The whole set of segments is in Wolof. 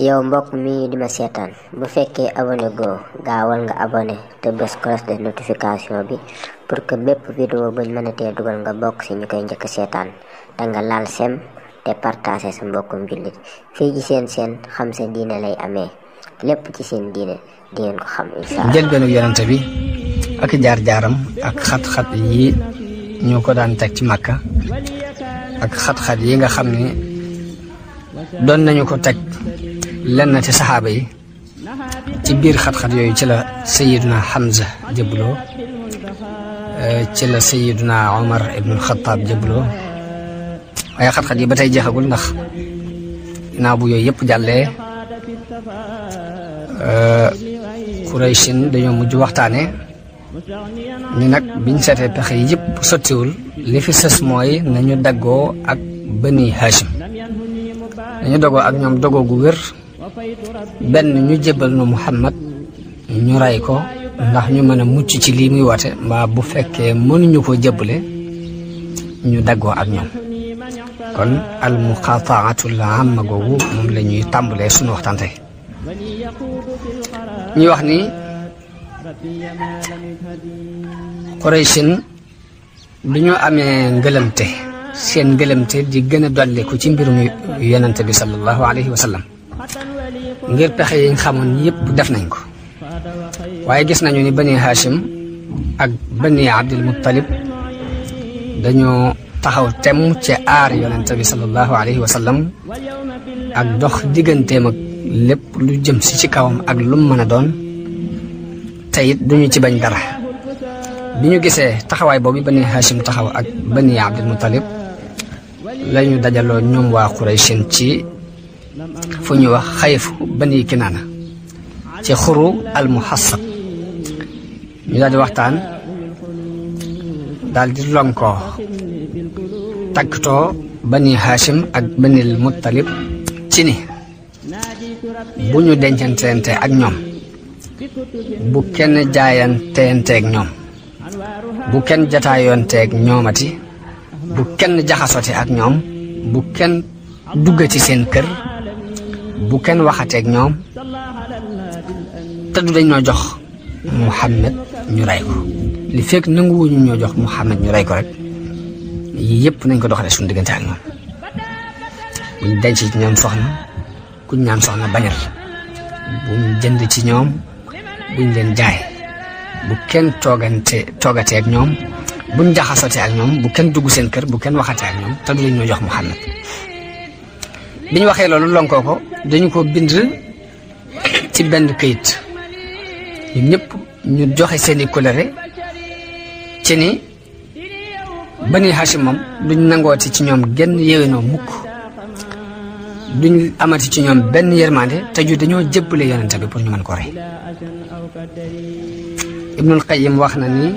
yow mbokk mi di ma seetaan bu fekkee abonné goo gaawal nga abonné te bës cloche de notification bi pour que bépp vidéo buñ mënatee dugal nga bokk ci ñu koy njëkk seetaan da nga laal sem te partagé sa mbokkum jullit fii ci seen xam sa diine lay amee lépp ci seen diine di ngeen ko xam inshallah. njëlbeenu yonente bi ak jaar-jaaram ak xat-xat yi ñu ko daan teg ci Makka ak xat-xat yi nga xam ni doon nañu ko teg lenn ci saxaaba yi ci biir xat-xat yooyu ci la sayiduna Hamza jëbloo ci la sayiduna Omar ibnul Xattaab jëbloo waaye xat-xat yi ba tey jeexagul ndax ginnaaw bu yooyu yëpp jàllee Qurayshin dañoo mujj waxtaane ni nag biñ seetee pexe yi yëpp sottiwul li fi sës mooy nañu daggoo ak Bani Hashim nañu dogoo ak ñoom dogoo gu wér benn ñu jébbal nu Muhammad ñu rey ko ndax ñu mën a mucc ci lii muy woote mbaa bu fekkee mënuñu ko jébbale ñu daggoo ak ñoom kon al muqataatul amma googu moom la ñuy tàmbalee suñu waxtaan tey ñuy wax ni Qurayshin bi ñu amee ngëlëmte seen ngëlëmte di gën a dolliku ci mbirum yonente bi sallallahu alayhi wa sallam ngir pexe yi ñu xamoon yëpp def nañ ko waaye gis nañu ni Bani Hashim ak Bani Abdul Muttalib dañoo taxaw temm ci aar yonente bi sallallahu alayhi wa sallam ak dox digganteem ak lépp lu jëm si ci kawam ak lu mu mën a doon te it duñu ci bañ dara bi ñu gisee taxawaay boobu Bani Hashim taxaw ak Bani Abdul Muttalib lañu dajaloo ñoom waa Qurayshin ci fu ñuy wax xayfu Bani Kinaana ci xuru al muhassab ñu daal di waxtaan daal di lonkoo tàggatoo Bani Hashim ak Bani Muttalib ci ni bu ñu dencanteente ak ñoom bu kenn jaayanteeg ñoom bu kenn jataayoonteeg ñoomati bu kenn jaxasote ak ñoom bu kenn duggati seen kër bu kenn waxateeg ñoom te du dañ ñoo jox Muhammad ñu rey ko li fekk nanguwuñu ñoo jox Muhammad ñu rey ko rek yii yëpp nañ ko doxalee suñu diggante ak ñoom buñ denc ci ñoom soxna kuñ ñaan soxna bañal buñ jënd ci ñoom buñ leen jaay bu kenn toogatee ak ñoom buñ jaxasotee ak ñoom bu kenn dugg seen kër bu kenn waxatee ak ñoom te du leen ñoo jox Muhammad bi ñu waxee loolu lonkoo ko dañu ko bind ci benn këyit ñun ñëpp ñu joxe seeni colère ci ni Bani Hashim moom duñ nangooti ci ñoom genn yéwénoo mukk duñ amati ci ñoom benn yërmande te ju dañoo jébbale yonente bi pour ñu mën ko rey Ibnul Qayyim wax na ni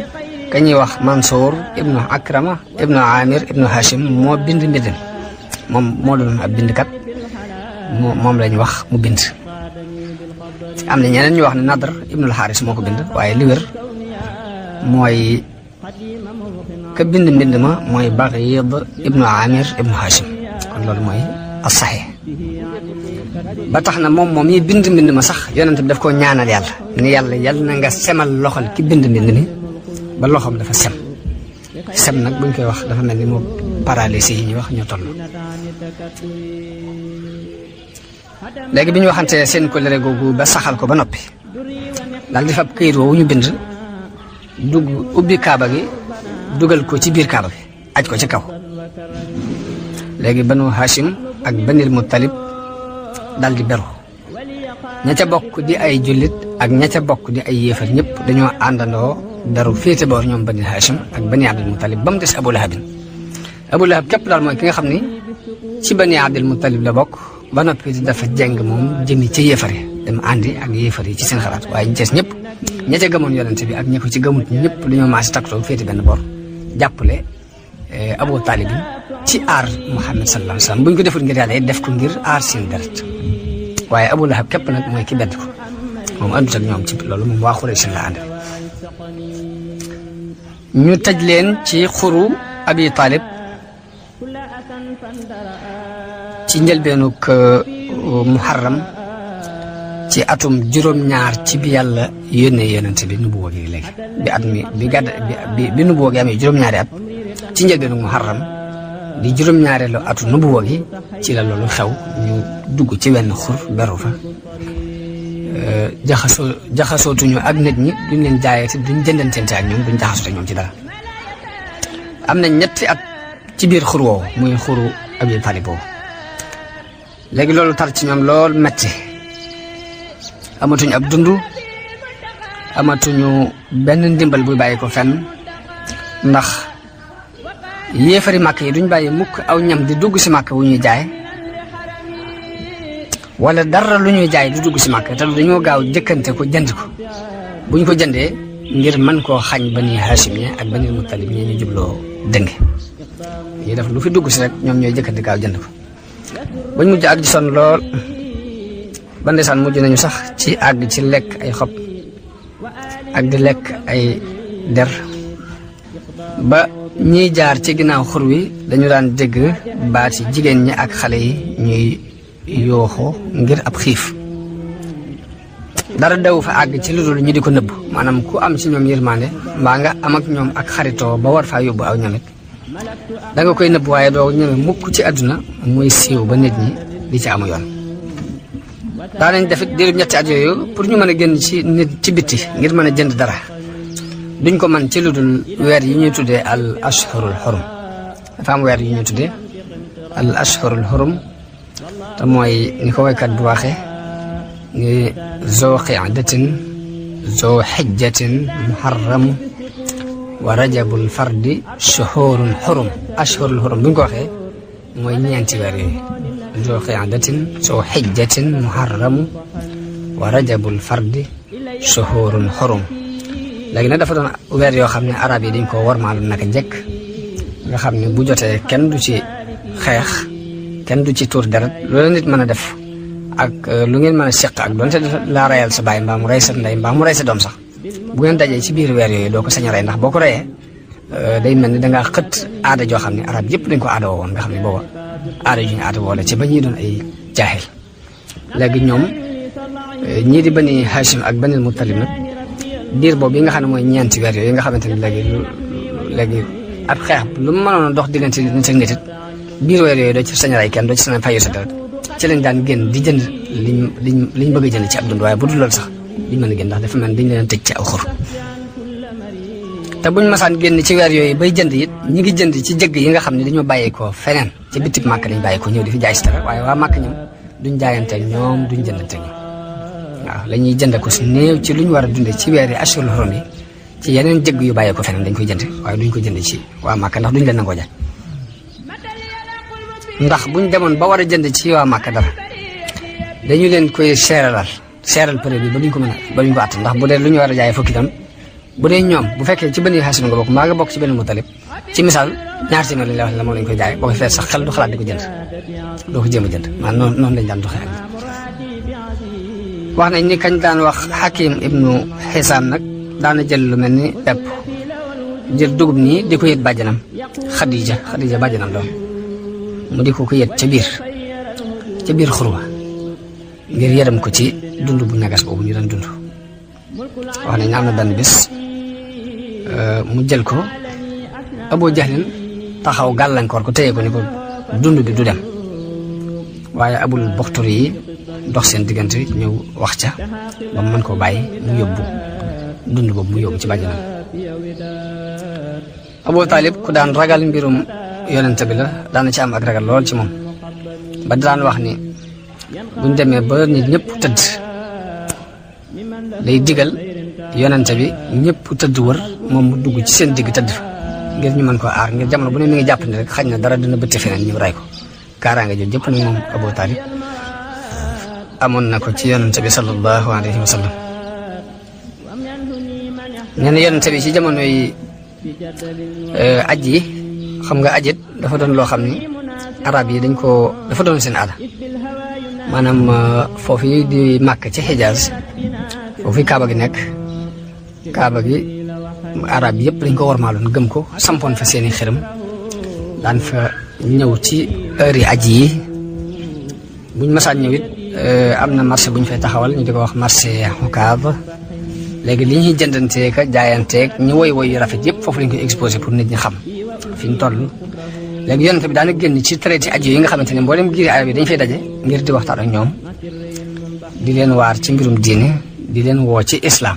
ka ñuy wax Mansour ibnu Akrama ibnu Amir ibnu Hashim moo bind mbind moom moo doon ab bindkat moom lañ wax mu bind am na ñeneen ñu wax ne Nadr ibnul Haris moo ko bind waaye li wér mooy ka bind mbind ma mooy Baghid ibnu Amir ibnu Hashim kon loolu mooy as-sahih ba tax na moom yi bind mbind ma sax yonent bi daf koo ñaanal yàlla ni yàlla na nga semal loxol ki bind mbind mi ba loxoom dafa sem nag buñ koy wax dafa mel ni moo paralysé yi ñuy wax ñoo toll léegi bi ñu waxante seen kóllëre googu ba saxal ko ba noppi daal di fab këyit woowu ñu bind dugg ubbi kaaba gi dugal ko ci biir kaaba gi aj ko ci kaw léegi Banu Hashim ak Banil Muttalib dal di beru ña ca bokk di ay jullit ak ña ca bokk di ay yéefar ñëpp dañoo àndandoo daru féete boor ñoom Bani Hashim ak Bani Abdul Muttalib ba mu des Abu Lahabin Abu Lahab képp daal mooy ki nga xam ni ci Bani Abdul Muttalib la bokk ba noppi dafa jeng moom jëmi ca yéefar yi dem àndi ak yéefar yi ci seen xalaat waaye ñu des ñëpp ña ca gëmoon yonente bi ak ña ko ci gëmut ñëpp dañoo maasi takkatoo féete benn boor jàppale Abu Talib ci aar Muhammad sallallahu alayhi wa sallam bu ñu ko deful ngir yàlla def ko ngir aar seen deret waaye Abu Lahab képp nag mooy ki bedd ko moom àndut ak ñoom ci loolu moom waa Quraysh la ànd ñu tëj leen ci xuru Abi Talib ci njëlbeenug muharram ci atum juróom-ñaar ci bi yàlla yónnee yonent bi nubuwa gi léegi bi at mi bi nubuwa gi amee juróom-ñaari at ci njëlbeenu muharram di juróom-ñaareelu atu nubuwa gi ci la loolu xew ñu dugg ci wenn xur beru fa jaxasootuñu ak nit ñi duñ leen jaayati duñ jëndantente ak ñoom duñ jaxasoote ñoom ci dara am na ñetti at ci biir xur woowu muy xuru Abi Talib boobu léegi loolu tar ci ñoom lool metti amatuñu ab dund amatuñu benn ndimbal buy bàyyi ko fenn ndax yéefari màkk yi duñ bàyyi mukk aw ñam di dugg si màkk wu ñuy jaay wala dara lu ñuy jaay di dugg si màkk te dañoo gaaw jëkkante ko jënd ko buñ ko jëndee ngir mën koo xañ Bani Hashim ñe ak Bani Muttalib ñe ñu jubloo dënge ñu def lu fi dugg si rek ñoom ñooy jëkkante gaaw jënd ko bañ mujj àgg ci sonn lool ba ndeysaan mujj nañu sax ci àgg ci lekk ay xob ak di lekk ay der ba ñiy jaar ci ginnaaw xur wi dañu daan dégg baati jigéen ñi ak xale yi ñuy yooxoo ngir ab xiif dara daw fa àgg ci lu dul ñu di ko nëbb maanaam ku am ci ñoom yërmande mbaa nga am ak ñoom ak xaritoo ba war faa yóbbu aw ñamit da nga koy nëbb waaye doo ñeme mukk ci àdduna muy siiw ba nit ñi di ci amu yoon daanañ defit diirub ñetti at yooyu pour ñu mën a génn ci nit ci bitti ngir mën a jënd dara duñ ko mën ci lu dul weer yi ñuy tuddee al ashhurul xurum dafa am weer yi ñuy tuddee al ashhurul xurum te mooy ni ko waykat bu waxee ni zoo qiadatin zoo xijjatin muharramu wa rajabul fardi shuhurun xurum ashhurul xurum bu ñu ko waxee mooy ñeenti weer yooyu zoo qiadatin zoo xijjatin muharramu wa rajabul fardi shuhurun xurum léegi nag dafa doon weer yoo xam ne arab yi dañ ko warmaal naka njëkk nga xam ne bu jotee kenn du ci xeex kenn du ci tuur deret loolu nit mën a def ak lu ngeen mën a seq ak doonte laa reyal sa baay mbaa mu rey sa ndey mbaa mu rey sa doom sax bu ngeen dajee ci biir weer yooyu doo ko sañ a rey ndax boo ko reyee day mel ni dangaa xët aada joo xam ne arab yëpp dañ ko aada woon nga xam ne booba aada ju ñu aada woo la ci ba ñuy doon ay jaahil léegi ñoom ñii di Bani Hashim ak Bani Muttalib nag diir boobu yi nga xam ne mooy ñeenti weer yooyu nga xamante ni léegi ab xeex lu mu mënoon a dox diggante nit ak nit it biir weer yooyu doo ci sañ a rey kenn doo ci sañ a fayu sa deret ci lañ daan génn di jënd liñ bëgg a jënd ci ab dund waaye bu dul loolu sax duñ mën a génn ndax dafa mel dañ leen tëj ci aw xur te buñ masaan génn ci weer yooyu bay jënd it ñi ngi jënd ci jëgg yi nga xam ne dañoo bàyyeekoo feneen ci bitib màkk lañ bàyyeekoo ñëw di fi jaay si dara waaye waa màkk ñoom duñ jaayanteeg ñoom duñ jëndanteeg ñoom waaw la ñuy jënd ko su néew ci lu ñu war a dundee ci weer yi ashurul xurum yi ci yeneen jëgg yu bàyyeekoo feneen dañ koy jënd waaye duñ ko jënd ci waa màkk ndax duñ leen nangoo jaay ndax buñ demoon ba war a jënd ci waa màkk dara dañu leen koy seeral prix bi ba duñ ko mën a ba duñ ko att ndax bu dee lu ñu war a jaayee fukki tam bu dee ñoom bu fekkee ci Bani Hashim nga bokk maa nga bokk ci Bani Muttalib ci misaal ñaar téeméer lañ la wax la moom lañ koy jaay boo ko feet sax xel du xalaat di ko jënd doo ko jéem a jënd maanaam noonu lañ daan doxee ak wax nañ ni kañ daan wax Hakim ibnu Xisaam nag daana jël lu mel ni pepp jël dugub nii di ko yët bàjjanam Xadija bàjjanam doom mu di ko yët ca biir xurwa ngir yërëm ko ci dund bu ñagas boobu ñu doon dund wax nañ am na benn bis mu jël ko Abu Jahlin taxaw gàllankoor ko téye ko ni ko dund bi du dem waaye Abul Buxturi yi dox seen diggante ñëw wax ca ba mu mën koo bàyyi mu yóbbu dund boobu mu yóbbu ci bàjjanam Abu Talib ku daan ragal mbirum yonente bi la daana ci am ak ragal lool ci moom ba daan wax ni buñ demee ba nit ñëpp tëdd day digal yonente bi ñëpp tëdd wër moom mu dugg ci seen digg tëdd ngir ñu mën koo aar ngir jamono bu ne mi ngi jàpp ni rek xañ na dara dina bëtte feneen ñu ray ko kaaraange jooju jëpp nag moom Abu Talib amoon na ko ci yonente bi sallallahu alayhi wa sallam nee na yonente bi ci jamono yi aj yi xam nga ajit dafa doon loo xam ni arab yi dafa doon seen aada maanaam foofu yi di màkk ci Xijaaz foofu kaaba gi nekk kaaba gi arab yi yëpp dañ ko warmaaloon gëm ko sampoon fa seeni xërëm daan fa ñëw ci heure yi aji yi buñ masaan ñëw it am na marché bu ñu fay taxawal ñu di ko wax marché Hukaab léegi li ñuy jëndantee ka jaayanteeg ñu woy yu rafet yëpp foofu lañ koy exposé pour nit ñi xam fi ñu toll. léegi yonent bi daana génn ci traité aju yi nga xamante ne mboolem giiri arab yi dañ fay daje ngir di waxtaan ak ñoom di leen waar ci mbirum diine di leen woo ci islam.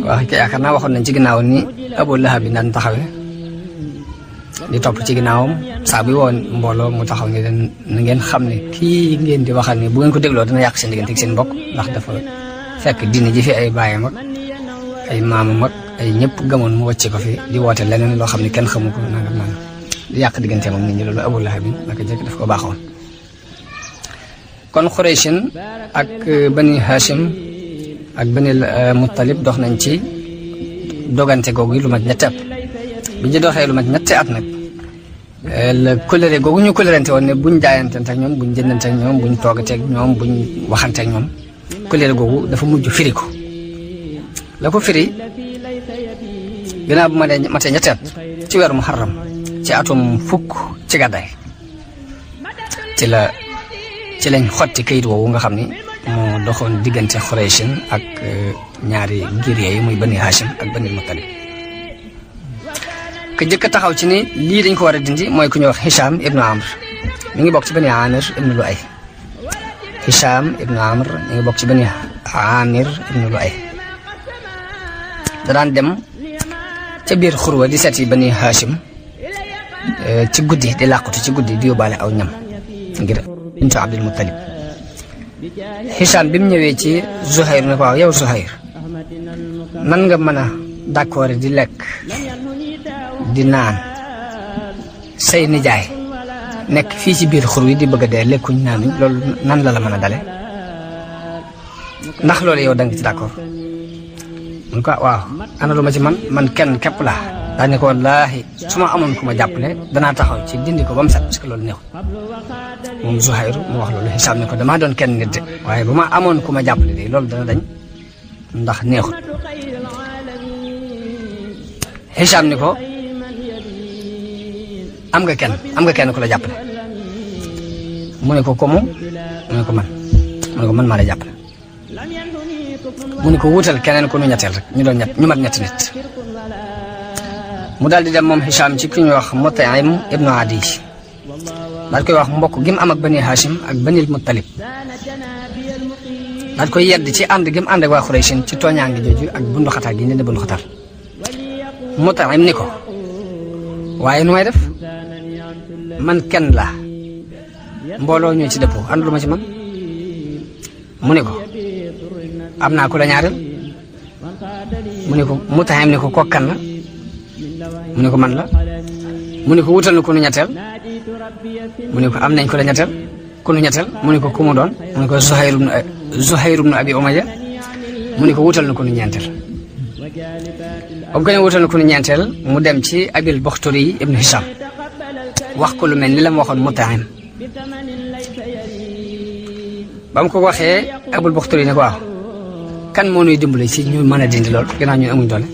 wax yaakaar naa waxoon nañ ci ginnaaw ni Abu Lahab bi daan taxawee di topp ci ginnaawam saa bu woon mbooloo mu taxaw ne leen na ngeen xam ne kii ngeen di waxal ne bu ngeen ko dégloo dina yàq seen diggante ak seen mbokk ndax dafa fekk diine ji fi ay baayam ak ay maamam ak ay ñëpp gëmoon mu wàcce ko fi di woote leneen loo xam ne kenn xamu ko nangam di yàq digganteem ak nit ñi loolu Abu Lahab bi naka jëkk daf ko baaxoon. kon Qurayshin ak Bani Hashim ak Bani Muttalib dox nañ ci dogante googu lu mat ñetti at bi ñu doxee lu mat ñetti at nag la colère googu ñu colérante woon ne buñ jaayantante ak ñoom buñ jëndante ak ñoom buñ toogate ak ñoom buñ waxante ak ñoom colère googu dafa mujj firi ko la ko firi ginnaaw bu ma dee matee ñetti at ci weeru Muharram ci atum fukk ci gàddaay ci lañ xotti kayit woowu nga xam ni moo doxoon diggante Qurayshin ak ñaari giir yooyu muy Bani Hashim ak Bani Muttalib ka jëkk a taxaw ci ni lii dañ ko war a dindi mooy ku ñuy wax Hisham ibnu Amr mi ngi bokk ci Bani Amir ibnu Lu'ay. Hisham ibnu Amr mi ngi bokk ci Bani Amir ibnu Lu'ay da daan dem ca biir xurwa di seeti Bani Hashim ci guddi di làqutu ci guddi di yóbbaale aw ñam ngir bintu Abdul Muttalib. Hisham bi mu ñëwee ci Zuhayr ne ko waaw yow Zuhayr nan nga mën a d'accord di lekk di naan say nijaay nekk fii ci biir xur wi di bëgg a dee lekkuñ naanuñ loolu nan la mën a dale ndax loolu yow da nga ci d'accord mun ko waaw ana lu ma ci man kenn képp laa daa ne ko wallaahi su ma amoon ku ma jàppale danaa taxaw ci dindi ko ba mu set parce que loolu neexul moom Zuhayru mu wax loolu Hisaam ne ko damaa doon kenn nit de waaye bu ma amoon ku ma jàppale de loolu dana dañ ndax neexul Hisaam ni ko am nga kenn ku la jàppale mu ne ko komu mu ne ko man maa la jàppale mu ne ko wutal keneen ku nu ñetteel rek ñu mat ñetti nit mu daal di dem moom Hisham ci ki ñuy wax Mut'im ibnu Adi daal koy wax mbokk gi mu am ak Bani Hashim ak Bani Muttalib daal koy yedd ci ànd gi mu ànd ak waa Qurayshin ci tooñaangi jooju ak bunduxataal gi ñu leen di bunduxataal Mut'im ni ko waaye nu may def man kenn laa mbooloo ñoo ci dëppoo àndul ma ci man mu ne ko am naa ku la ñaareel mu ne ko Mut'im ni ko kan la mu ne ko man la mu ne ko wutal na ku nu ñetteel mu ne ko am nañ ko la ñetteel ku nu ñetteel mu ne ko ku mu doon mu ne ko Zuhayr ibn Abi Umayya mu ne ko wutal na ku nu ñeenteel ba mu ko ne wutal na ku nu ñeenteel mu dem ci Abil Bakhtari ibn Hisham wax ko lu mel ni la mu waxoon Mut'im ba mu ko waxee Abul Bakhtari ne ko waaw kan moo nuy dimbale ci ñu mën a dindi lool ginnaaw ñun amuñ doole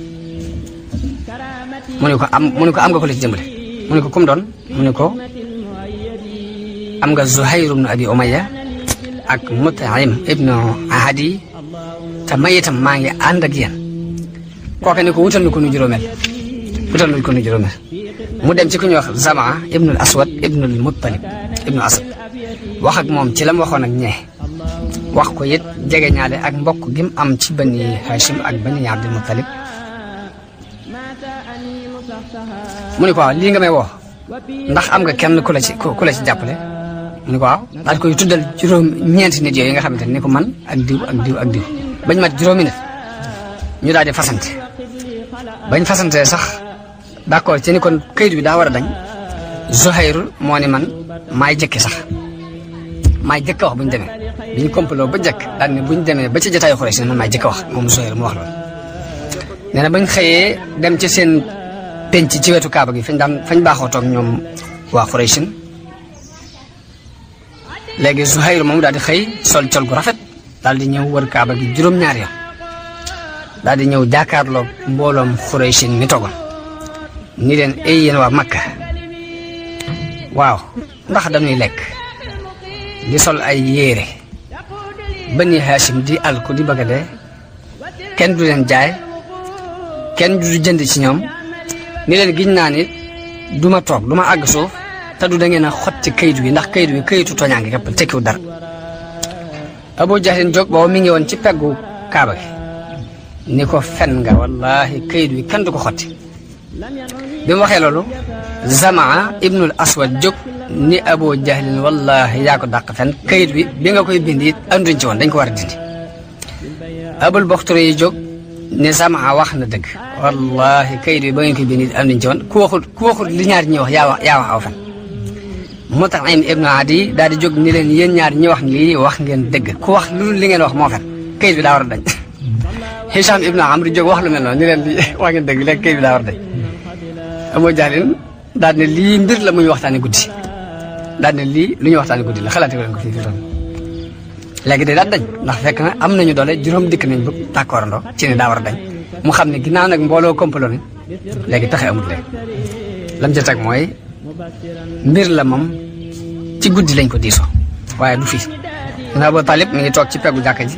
mu ne ko am nga ko la ci dimbale mu ne ko kum doon mu ne ko am nga Zuhayr ibn Abi Umayya ak Mut'im ibn Adi te may itam maa ngi ànd ak yéen kooke ne ko wutal na ko nu juróomeel mu dem ci ku ñuy wax Zamaa ibn al Aswad ibn al Muttalib ibn Asad wax ak moom ci la mu waxoon ak ñee wax ko it jege ñaale ak mbokk gi mu am ci Bani Hashim ak Bani Abdul Muttalib mu ne ko waaw lii nga may woo ndax am nga kenn ku la ci jàppale mu ne ko waaw daal koy tuddal ñeenti nit yooyu nga xamante ni ko man ak diw ak diw ak diw bañ mat juróomi nit ñu daal di fasante bañ fasante sax d'accord ci ni kon kayit bi daa war a dañ Zuhayr moo ni man maay jëkki sax maay jëkk wax bu ñu demee bi ñu complot ba jëkk daal ne bu ñu demee ba ci jotaayu Quraysh ne man maay jëkk wax moom Zuhayr mu wax loolu nee na bañ xëyee dem ci seen penc ci wetu Kaaba gi fañ baaxoo toog ñoom waa Quraysh léegi Zuhayr moom daal di xëy sol col gu rafet daal di ñëw wër Kaaba gi juróom-ñaari yoon daal di ñëw jàkkaarloog mbooloom Quraysh mi toogoon ni leen ay yéen waa Makka waaw ndax dañuy lekk di sol ay yére Bani Hashim di alku di bëgg a dee kenn du leen jaay kenn du jënd ci ñoom ni leen giñ naa ni du ma toog du ma àgg suuf te du da ngeen a xotti kayit wi ndax kayit wi kayitu toñaa ngi képp tekkiwu dara Abu Jahlin jóg boobu mi ngi woon ci peggu Kaaba gi ni ko fen nga wallahi kayit wi kenn du ko xotti bi mu waxee loolu Zamaa ibnul Aswad jóg ni Abu Jahlin wallahi yaa ko dàq fen kayit wi bi nga koy bind it anduñ ci woon dañ ko war a dindi Abul Baxtari yi jóg ne Zamaa wax na dëgg wallahi kayit wi ba ngeen koy bind it anduñ ci woon ku waxul li ñaar ñi wax yaa wax aw fen Mut'im ibnu Adi daal di jóg ni leen yéen ñaar ñi wax lii wax ngeen dëgg ku wax lu li ngeen wax moo fen kayit bi daa war a dañ Hisham ibnu Amr jóg wax lu mel noonu ni leen lii wax ngeen dëgg léegi kayit bi daa war a dañ Abu Jahlin daal ne lii mbir la muy waxtaane guddi daal ne lii lu ñuy waxtaane guddi la xalaati leen ko fii doon léegi de daal dañ ndax fekk na am nañu doole juróom dikk nañ bëgg d'accordandoo ci ne daa war a dañ mu xam ne ginnaaw nag mbooloo complot ni léegi taxe amul léegi lam ca teg mooy mbir la moom ci guddi lañ ko diisoo waaye du fii na Abu Talib mi ngi toog ci peggu jàkka ji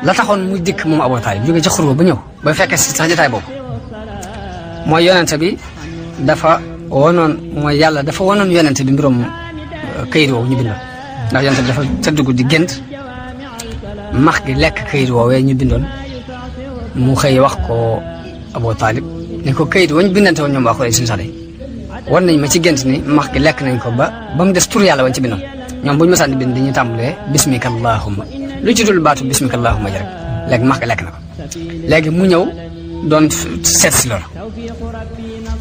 la taxoon muy dikk moom Abu Talib jóge ci xurwa ba ñëw ba fekkee si sax jotaay boobu mooy yonente bi dafa wonoon mooy yàlla dafa wonoon yonente bi mbirum kayit woowu ñu bindoon ndax yonente bi dafa tëdd guddi gént max gi lekk kayit woowee ñu bindoon mu xëy wax ko Abu Talib ne ko kayit wañ bindante woon ñoom waa Quraysh suñu sax de wan nañ ma ci gént ni max gi lekk nañ ko ba mu des tur yàlla wañ ci bindoon ñoom buñu mësaan di bind dañuy tàmbalee bismika allahumma lu ci dul baatu bismika allahumma ji rek léegi max gi lekk na ko léegi mu ñëw doon seet si loolu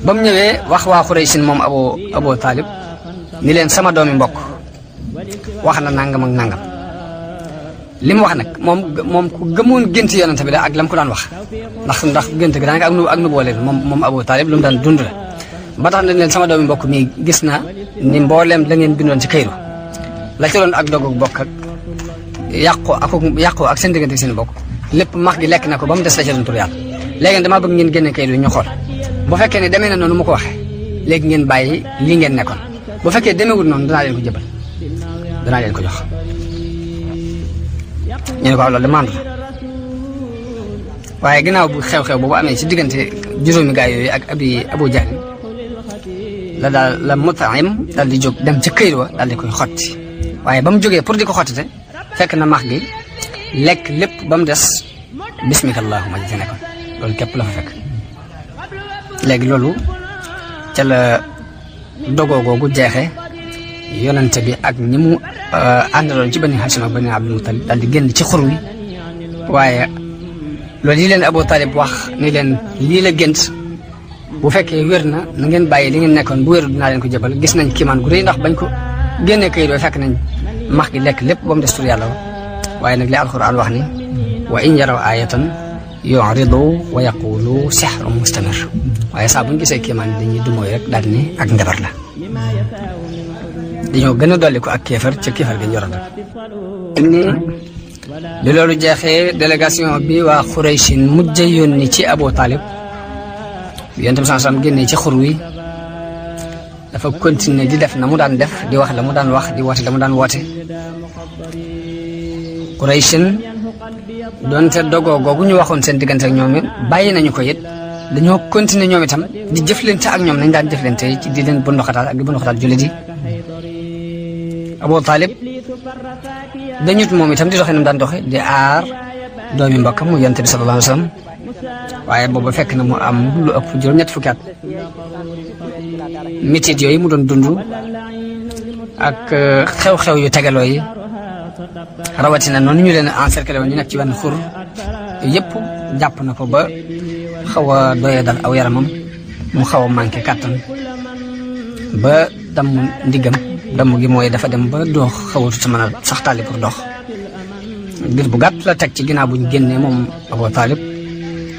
ba mu ñëwee wax waa Quraysh moom Abu Talib ni leen sama doomi mbokk wax na nangam ak nangam li mu wax nag moom ku gëmoon gént yonente bi la ak lam ko daan wax ndax gént gi daanaka ak nu boole moom Abu Talib lu mu daan dund la ba tax na leen sama doomi mbokk mi gis na ni mbooleem la ngeen bindoon ci kayru la ci doon ak dogu bokk ak yàqu ak seen diggante seen bokk lépp max gi lekk na ko ba mu des la ci doon tur yàlla léegi damaa bëgg ngeen génne kayit wi ñu xool bu fekkee ne demee na noonu mu ko waxee léegi ngeen bàyyi lii ngeen nekkoon bu fekkee demeewul noonu danaa leen ko jëbal danaa leen ko jox ñu ne ko loolu de mandu waaye ginnaaw bu xew-xew boobu amee ci diggante juróomi gaay yooyu ak Abu Jahlin la Mut'im daal di jóg dem ca kayit wa daal di koy xotti waaye ba mu jógee pour di ko xottite fekk na max gi lekk lépp ba mu des bismika allahumma ji ci nekkoon loolu képp la fa fekk léegi loolu ca la dogoo googu jeexee yonente bi ak ñi mu àndaloon ci Bani Hashim ak Bani Abdul Muttalib daal di génn ci xur wi waaye loolu yi leen Abu Talib wax ni leen lii la gént bu fekkee wér na na ngeen bàyyi li ngeen nekkoon bu wéru dinaa leen ko jëbal gis nañ kiimaan gu rëy ndax bañ ko génnee kayit doo fekk nañ max gi lekk lépp ba mu des tur yàlla waaye nag li alquran wax ni wa in yaraw ayatan yu'ridu wa yaqulu sihrun mustamir waaye saa buñ gisee kiimaan dañuy dumooy rek daal ni ak njabar la dañoo gën a dolli ko ak kéefar ca kéefar gi ñoroon rek ni li loolu jeexee délégation bi waa Qurayshin mujj yónni ci Abu Talib yonent bi sallallahu alayhi wasallam génnee ci xur wi dafa continuer di def na mu daan def di wax la mu daan wax di woote la mu daan woote Qurayshin doonte dogoo googu ñu waxoon seen diggante ak ñoom it bàyyi nañu ko it dañoo continuer ñoom itam di jëflante ak ñoom nañ daan jëflante ci di leen bunduxataal ak di bunduxataal jullit yi Abu Talib dañut moom itam di doxee ni mu daan doxe di aar doomi mbokkam mu yonent bi sallallahu alayhi wasallam waaye booba fekk na mu am lu ëpp juróom-ñett fukki at mitit yooyu mu doon dund ak xew-xew yu tegaloo yi rawatina noonu ñu leen encerclé woon ñu nekk ci wenn xur yëpp jàpp na ko ba xaw a doyee dal aw yaramam mu xaw a manqué kàttan ba damm ndiggam damm gi mooy dafa dem ba doox xawatu ci mën a sax tàlli pour dox ngir bu gàtt la teg ci ginnaaw buñ génnee moom Abu Talib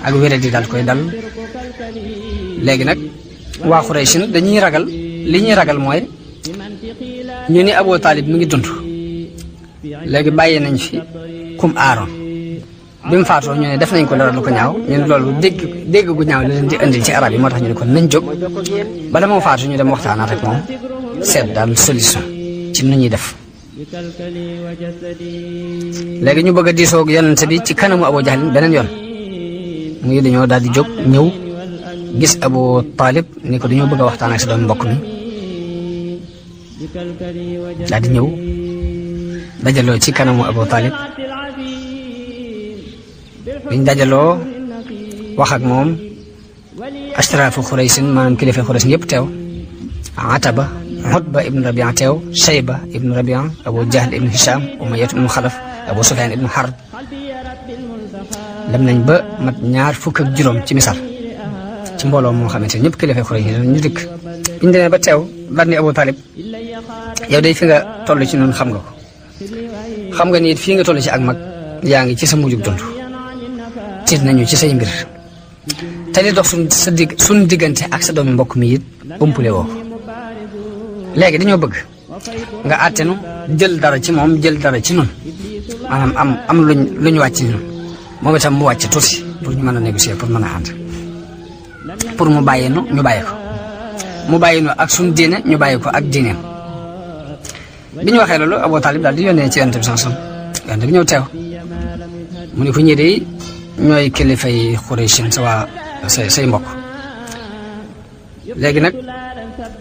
ak wéré di dal koy dal léegi nag waa Quraysh dañuy ragal li ñuy ragal mooy ñu ni Abu Talib mi ngi dund léegi bàyyi nañ fi kum aaroon bi mu faatoo ñu ne def nañ ko dara lu ko ñaaw ñu ne loolu dégg gu ñaaw la leen di indil ci arab yi moo tax ñu ne kon nañ jóg bala moo faatu ñu dem waxtaanaat ak moom seet daal solution ci nu ñuy def léegi ñu bëgg a diisoog yonent bi ci kanamu Abu Jahl beneen yoon muy dañoo daal di jóg ñëw gis Abu Talib ni ko dañoo bëgg a waxtaan ak sa doom mbokk mi daal di ñëw dajaloo ci kanamu Abu Talib biñ dajaloo wax ak moom ashraafu Xuraysin maanaam kilifa Xuraysin yëpp teew Ataba Utba ibn Rabia teew Shayba ibn Rabia Abu Jahl ibn Hisham Umayya ibn Xalaf Abu Sufyan ibn Harb dem nañ ba mat 25 ci misaal ci mbooloo moo xamante ne ñëpp kilifa Xuraysin ñu dikk biñ demee ba teew daal ni Abu Talib yow day fi nga toll ci noonu xam nga ko xam nga ni it fii nga toll ci ak mag yaa ngi ci sa mujjug dund tiit nañu ci say mbir te li dox suñ diggante ak sa doomi mbokk mi it umpule woo léegi dañoo bëgg nga àttenu jël dara ci moom jël dara ci nun maanaam am luñ wàcc ci nun moom itam mu wàcc tuuti pour ñu mën a négocier pour mën a ànd pour mu bàyyi nu ñu bàyyi ko mu bàyyi nu ak suñ diine ñu bàyyi ko ak diineem bi ñu waxee loolu Abu Talib daal di yónnee ci yonent bi sansom yonent bi ñëw teew mu ne ko ñii de ñooy kilifay Xuraysin sa waa say mbokk léegi nag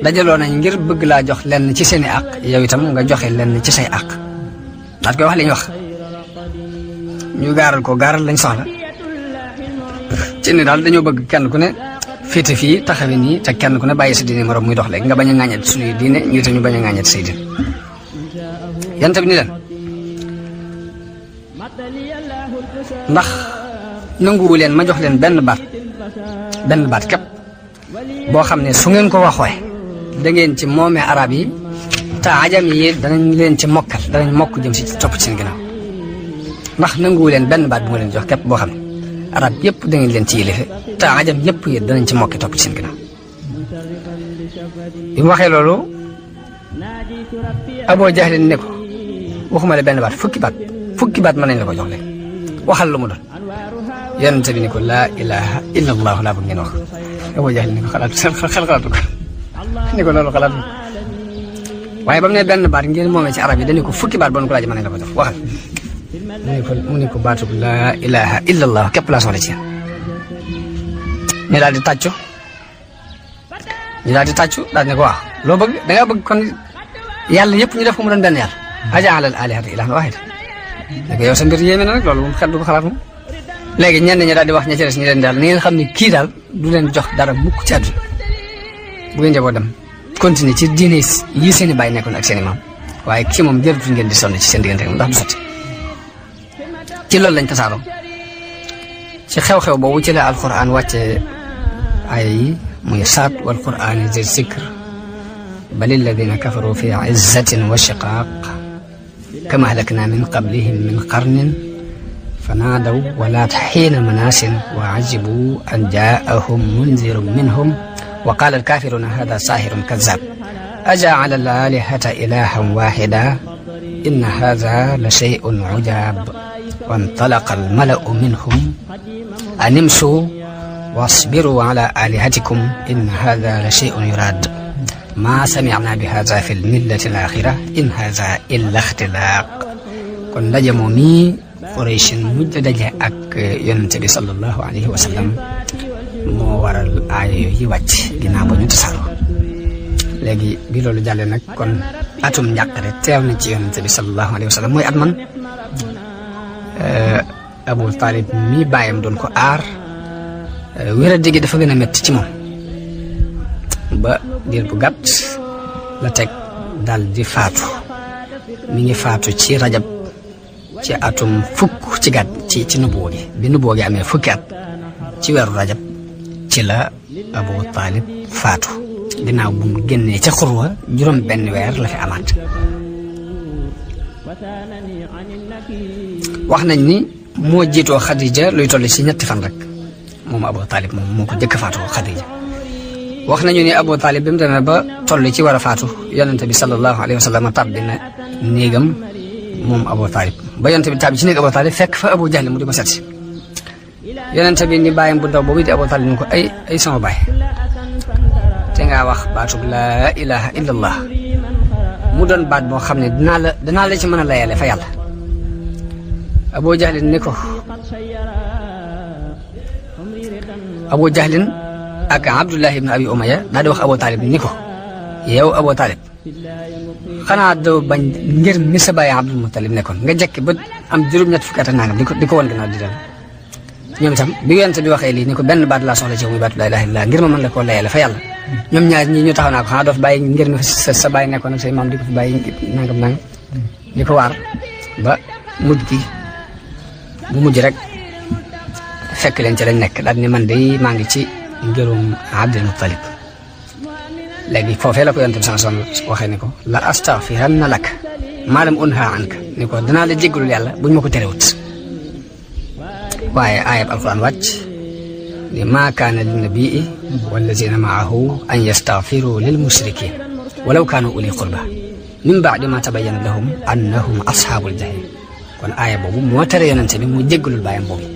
dajaloo nañ ngir bëgg laa jox lenn ci seeni àq yow itam nga joxe lenn ci say àq daal koy wax li ñu wax ñu gaaral lañ soxla ci ni daal dañoo bëgg kenn ku ne féete fii taxawe nii te kenn ku ne bàyyi sa diine morom muy dox léegi nga bañ a ŋàññat suñuy diine ñu itam ñu bañ a ŋàññat say diine yonent bi ni leen ndax nanguwu leen ma jox leen benn baat képp boo xam ne su ngeen ko waxooy da ngeen ci moomee arab yi te ajam yi danañ leen ci mokkal danañ mokk jëm si topp ci seen ginnaaw ndax nanguwu leen benn baat bu ma leen jox képp boo xam ne arab yëpp da ngeen leen ci yilife te ajam yëpp yi danañ ci mokki topp ci seen ginnaaw bi mu waxee loolu Abu Jahl ne ko waxuma la benn baat fukki baat mën nañ la ko jox léegi waxal lu mu doon yonent bi ni ko laa ilaha illa allah laa bëgg ngeen wax Abu Jahl ni ko xalaatu ko ni ko loolu xalaatu waaye ba mu ne benn baat ngeen moomee ci arab yi dañu ko fukki baat bon ko laaj mën nañ la ko jox waxal mu ne ko baatu laa ilaha illa allah képp laa soxla ci yéen ñu daal di tàccu daal ne ko waaw loo bëgg da ngaa bëgg kon yàlla yëpp ñu def ko mu doon benn yàlla ajaala al alihata ilahan waahid léegi yow sa mbir yéeme na nag loolu moom xel du ko xalaat moom léegi ñenn ñi daal di wax ña ci des ñu leen daal ni ngeen xam ne kii daal du leen jox dara mukk ci àdduna bu ngeen jaboo dem continuer ci diine yi seen i bàyyi nekkoon ak seen i maam waaye kii moom jërëtul ngeen di sonn ci seen diggante ndax du sotti ci loolu lañ tasaaroo ci xew-xew boobu ci la alquran wàcce ay yi muy saat wal qur'ani zi zikr bal alladina kafaru fi izzatin wa shiqaq kama ahlakna min qablihim min qarnin فنادوا ولات حين مناس وعجبوا أن جاءهم منذر منهم وقال الكافرون هذا ساحر كذاب أجعل الآلهة إلها واحدا إن هذا لشيء عجاب وانطلق الملأ منهم أن امشوا واصبروا على آلهتكم إن هذا لشيء يراد ما سمعنا بهذا في الملة الآخرة إن هذا إلا اختلاق كن نجمومي Quraysh mujj daje ak yonente bi sallallahu alayhi wa sallam moo waral aaya yooyu wàcc ginnaaw ba ñu tasaaroo léegi bi loolu jàllee nag kon atum njàqare teew na ci yonente bi sallallahu alayhi wa sallam mooy at man Abu Talib mi bàyyam doon ko aar wér a dégg dafa gën a métti ci moom ba diir bu gàtt la teg dal di faatu mi ngi faatu ci rajab ci atum fukk ci gàtt ci nubuwoo gi bi nubuwoo gi amee fukki at ci weeru rajab ci la Abu Talib faatu ginnaaw bu mu génnee ca xurwa juróom benn weer la fi amaat wax nañ ni moo jiitoo Xadija luy toll ci ñetti fan rek moom Abu Talib moom moo ko jëkk faatoo Xadija wax nañu ni Abu Talib bi mu demee ba toll ci war a faatu yonente bi sallallahu alayhi wa sallam tàbbi na néegam moom Abu Talib ba yonente bi tàbbi ci néeg Abu Talib fekk fa Abu Jahl mu di ko seet si yonente bi ni bàyyam bu ndaw boobu di Abu Talib ni ko ay sama baay te ngaa wax baatub laa ilaha illa allah mu doon baat boo xam ne danaa la ci mën a layale fa yàlla. Abu Jahlin ni ko Abu Jahlin ak Abdullah ibn Abi Umayya daal di wax Abu Talib ni ko yow Abu Talib xanaa doo bañ ngir mi sa baay Abdul Muttalib nekkoon nga jekki ba am juróom-ñett fukki at ak nangam di ko wan gannaaw di dem. ñoom itam bi yonent bi waxee lii ni ko benn baat laa soxla ci muy baatu laa ilaaha illallaah ngir ma mën la koo layale fa yàlla. ñoom ñaar ñi ñu taxaw naa ko xanaa doo fi bàyyi ngir mi sa baay nekkoon ak say maam di ko fi bàyyi nangam di ko waar ba mujj gi bu mujj rek fekk leen ci lañ nekk daal ni man de maa ngi ci ngirum Abdul Muttalib. léegi foofee la ko yonent bi waxee ni ko la astaghfiranna lak maa lam unha anka ni ko danaa la jéggalul yàlla buñ ma ko terewut. waaye aayab alquran wàcc ni maa kaana linnabii wallazina maahu an yastaghfiru lil mushrikin walaw kaanu uli qurba min baadi ma tabayyana lahum annahum ashaabul jahim. kon aaya boobu moo tere yonente bi mu jéggalul baayam boobu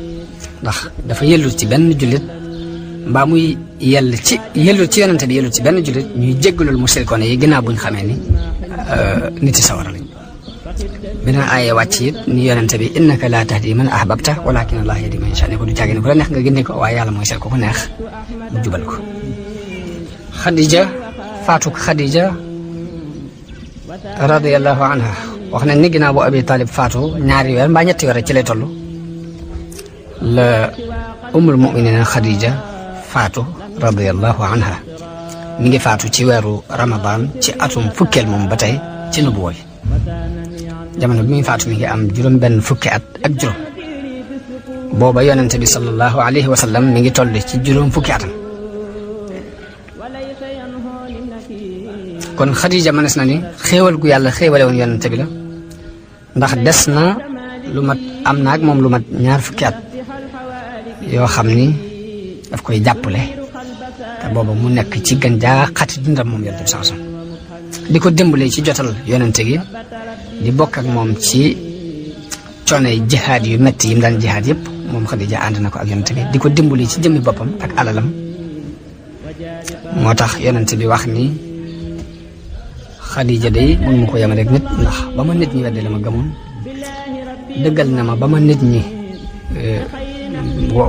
ndax dafa yellul ci benn jullit mbaa muy yellul ci yonente bi yellul ci benn jullit ñuy jéggalul mushrikoon yi ginnaaw buñ xamee ni nit yi sawara lañ. beneen aaya wàcc it ni yonente bi innaka laa tahdi man ahbabta walakin allah yahdi man yasha ne ko du caagi ne ku la neex nga gindi ko waaye yàlla mooy seet ko ku neex mu jubal ko. faatuk Khadija radiyallahu anha wax nañ ni ginnaaw bu Abi Talib faatu ñaari weer mbaa ñetti weer ci lay toll la ummul muminina Khadija faatu radiyallahu anha mi ngi faatu ci weeru Ramadan ci atum fukkeel moom ba tey ci nubuwa bi. jamono bi muy faatu mi ngi am juróom benn fukki at ak juróom booba yonente bi sallallahu alayhi wa sallam mi ngi toll ci juróom fukki atam. kon Khadija mënees na ni xéewal gu yàlla xéewale woon yonente bi la ndax des na lu mat am naag moom lu mat ñaar fukki at yoo xam ni daf koy jàppale te booba mu nekk ci gën jaa xati dundam moom yonente bi sax di ko dimbale ci jotal yonente gi di bokk ak moom ci coono jihaad yu metti yi mu daan jihaad yëpp moom Khadija ànd na ko ak yonente bi di ko dimbali ci jëmmi boppam ak alalam. moo tax yonente bi wax ni Khadija day mun ma ko yemale ak nit ndax ba ma nit ñi wedde la ma gëmoon dëggal na ma ba ma nit ñi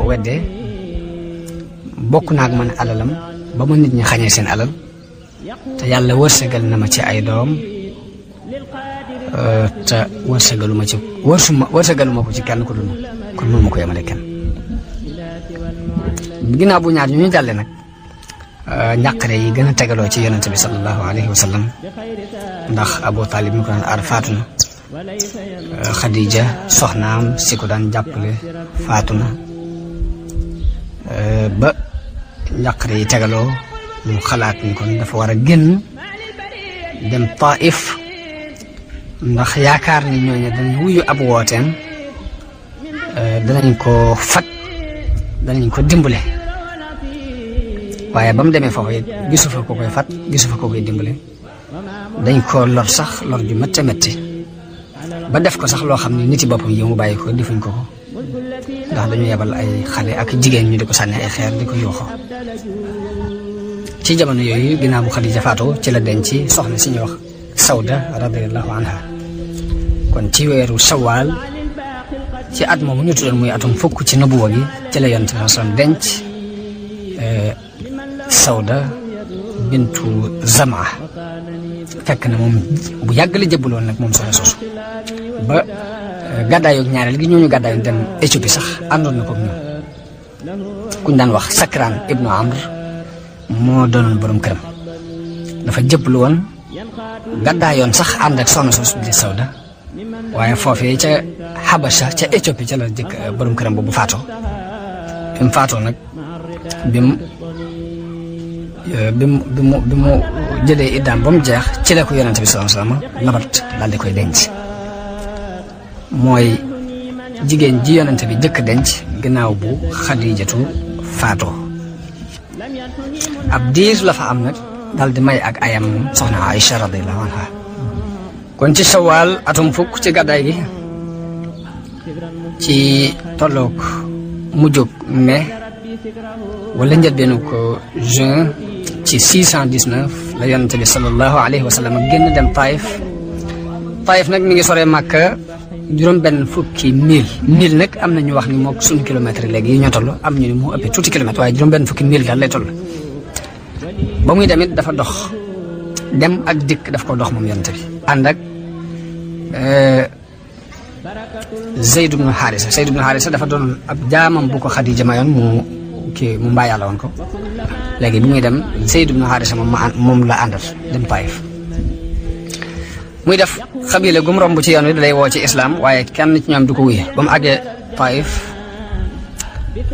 wedde bokk naa ak man alalam ba ma nit ñi xañee seen alal te yàlla wërsëgal na ma ci ay doom te wërsëgaluma ko ci kenn ku dul moom kon mun ma ko yemale kenn. ginnaaw bu ñaar ñu jàlle nag njàqare yi gën a tegaloo ci yonente bi sallallahu alayhi wa sallam ndax Abu Talib mi ko daan aar faatu na Khadija soxnaam si ko daan jàppale faatu na ba njàqare yi tegaloo mu xalaat ni kon dafa war a génn dem Taif ndax yaakaar ni ñooñu dañ wuyu ab wooteem danañ ko fat danañ ko dimbale waaye ba mu demee foofu it gisu fa ko koy fat gisu fa ko koy dimbale dañ ko lor sax lor ju métti métti ba def ko sax loo xam ne nit yi boppam yi mu bàyyi ko defuñ ko ndax dañu yebal ay xale ak jigéen ñu di ko sànni ay xeer di ko yuuxu. ci jamono yooyu ginnaaw bu Khadija faatoo ci la denc soxna si ñuy wax Sawda radiyallahu anha kon ci weeru Shawwal ci at moomu ñu tuddoon muy atum fukk ci nubuwa gi ci la Yonent bi sallallahu alayhi wasallam denc Sawda bintu Zamaa fekk na moom bu yàgg la jëbbaloon nag moom soxna soosu ba gàddaayoog ñaareel gi ñooñu gàddaayoon dem Éthiopie sax àndoon na ko ñoom kuñ daan wax Sakran ibnu Amr moo doonoon borom këram dafa jëbbalu woon gàddaayoon sax ànd ak soxna soosu di Sawda waaye foofee ca Habasha ca Éthiopie ca la jëkk borom këram boobu faatoo bi mu faatoo nag bi mu jëlee iddaam ba mu jeex ci la ko yonente bi sallallahu alayhi wasallam labat daal di koy denc mooy jigéen ji yonente bi jëkk denc ginnaaw bu Xadijatu faatoo ab diir la fa am nag daal di may ak ayam soxna Aïcha radiyallahu anha kon ci Shawwal atum fukk ci gàddaay gi ci tolloog mujjug mai wala njëlbeenu ko juin ci 619 la yonent bi sallallahu alayhi wa sallam génn dem Taïf. Taïf nag mi ngi soree Màkka juróom benn fukki mil nag am na ñu wax ni mook suñu kilomètre léegi yi ñoo toll am ñu ni mu ëppee tuuti kilomètre waaye juróom benn fukki mil daal lay toll. ba muy demit dafa dox dem ak dikk daf ko dox moom yonent bi ànd ak Zayd ibn Haarisa dafa doon ab jaamam bu ko Xadija mayoon mu mbaa yàlla woon ko léegi bi muy dem Zayd ibn Haarisa moom la àndal dem Taïf. muy def xabila gum romb ci yoon wi da lay woo ci islam waaye kenn ci ñoom du ko wuye ba mu àggee Taïf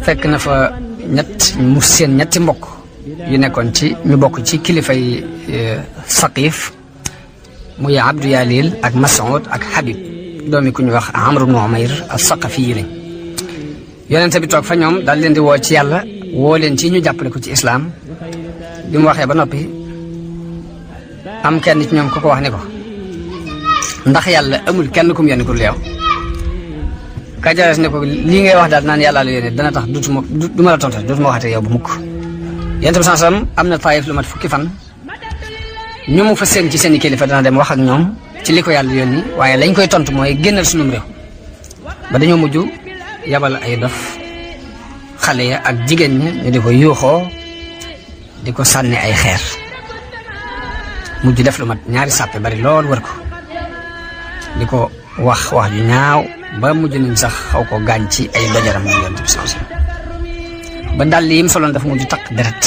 fekk na fa mu seen ñetti mbokk yu nekkoon ci ñu bokk ci kilifay Saqif muy Abdu Yalil ak Mas'ud ak Habib doomi ku ñu wax Amr ibn Umayr as-Saqafi yi lañ. yonente bi toog fa ñoom daal leen di woo ci yàlla woo leen ci ñu jàppale ko ci islam bi mu waxee ba noppi am kenn ci ñoom ku ko wax ni ko ndax yàlla amul kenn kum yónni ku yow kajares ne ko lii ngay wax daal naan yàlla la yónni dana tax du ma la tontu dootuma waxate yow bu mukk. yonent bi sallam am na Taïf lu mat fukki fan ñu mu fa seen ci seen i kilifa dana dem wax ak ñoom ci li ko yàlla yónni waaye lañ koy tontu mooy génnal sunum réew ba dañoo mujj yabal ay dof xale ya ak jigéen ñi ñu di ko yuuxoo di ko sànni ay xeer mujj def lu mat ñaari sàppe bari lool wër ko di ko wax ju ñaaw ba mujj nañ sax xaw ko gaañ ci ay dojaram ñu yonent bi sallallahu alayhi wasallam ba dal yim soloon dafa mujj takk deret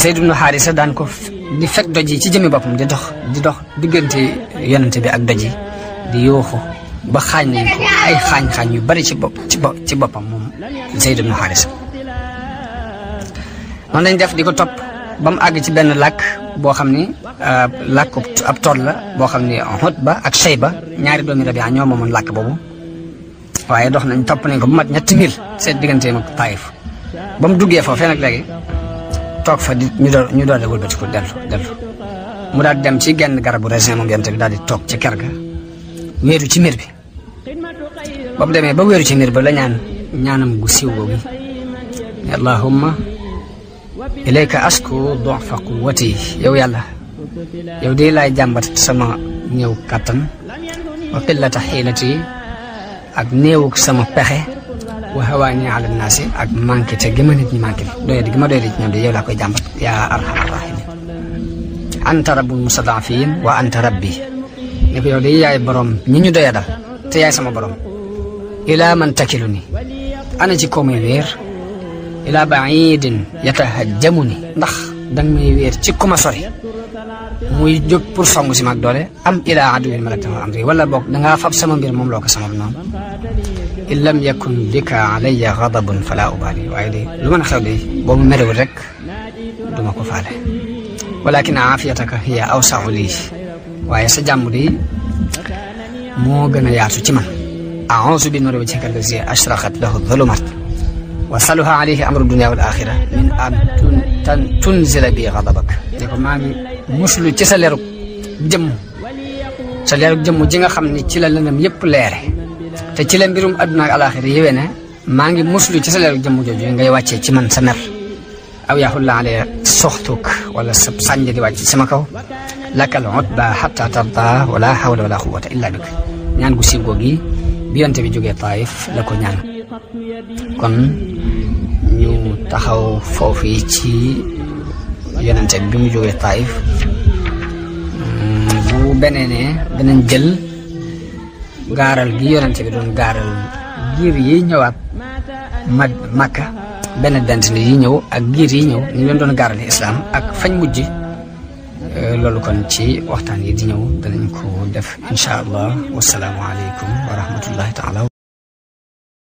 Zayd ibn Haarisa daan ko di fekk doj yi ci jëmmi boppam di dox diggante yonent bi ak doj yi di yuuxu ba xaañ nañ ko ay xaañ yu bari ci boppam moom Zayd ibn Haarisa. noonu lañ def di ko topp ba mu àgg ci benn làkk boo xam ni làkk ab tool la boo xam ni Utba ak Shayba ñaari doomi Rabi'a ñoo moomoon làkk boobu waaye dox nañ topp nañ ko bu mat 3 mil seen digganteem ak Taïf ba mu duggee foofee nag léegi toog fa ñu doole wëlbati ko dellu mu daal dem ci genn garabu raisin moom yonent bi daal di toog ci ker ga wéeru ci miir bi ba mu demee ba wéeru ci miir ba la ñaanam gu siiw boobu allahumma ilayka asku du'fa quwwati yow yàlla yow de laay jàmbat sama néew kàttan wa qillata xiilati ak néewuk sama pexe wa hawaani ala naasi ak manqué te gi ma nit ñi manqué doye di gi ma doye di ci ñoom de yow laa koy jàmbat yaa arhamar rahimin anta rabbul mustadafin wa anta rabbi ne ko yow de yaay borom ñi ñu doye dal te yaay sama borom ila man takilu ni ana ci ko muy wéer ila baidin yatahajjamu ni ndax danga may wéer ci ku ma sori muy jóg pour songu si mag doole am ila aduwin malaktahu amri wala boog dangaa fab sama mbir moom loo ko sama noonu in lam yakun bika alayya ghadabun fala ubali waaye de lu mën a xew de boo mu merewul rek duma ko faale walakin aafiyataka hiya awsa'u lii waaye sa jàmm de moo gën a yaatu ci man a'uuzu bi nuuri wajhika allazi ashraqat lahu dhulumat wa saluha alayhi amru dunya wal axira min an tunzila bi ghadabak ne ko maa ngi muslu ci sa leerug jëmm ji nga xam ne ci la lëndëm yépp leere te ci la mbirum adduna ak alaxira yéwee ne maa ngi muslu ci sa leerug jëmm jooju ngay wàccee ci man sa mer aw yaxulla alayya soxtuk wala sa sànj di wàcc sama kaw lakal utba hatta tarda wala hawla wala quwwata illa bik ñaan gu siiw googi bi yonte bi jógee Taïf la ko ñaan kon ñu taxaw foofu ci yonente bi mu jógee Taïf bu beneenee danañ jël gaaral gi yonente bi doon gaaral giir yi ñëwaat Makka benn dent ni yi ñëw ak giir yi ñëw ñu leen doon gaaral islam ak fañ mujj loolu kon ci waxtaan yi di ñëw danañ ko def insha allah wasalaamu aleykum wa rahmatullahi taala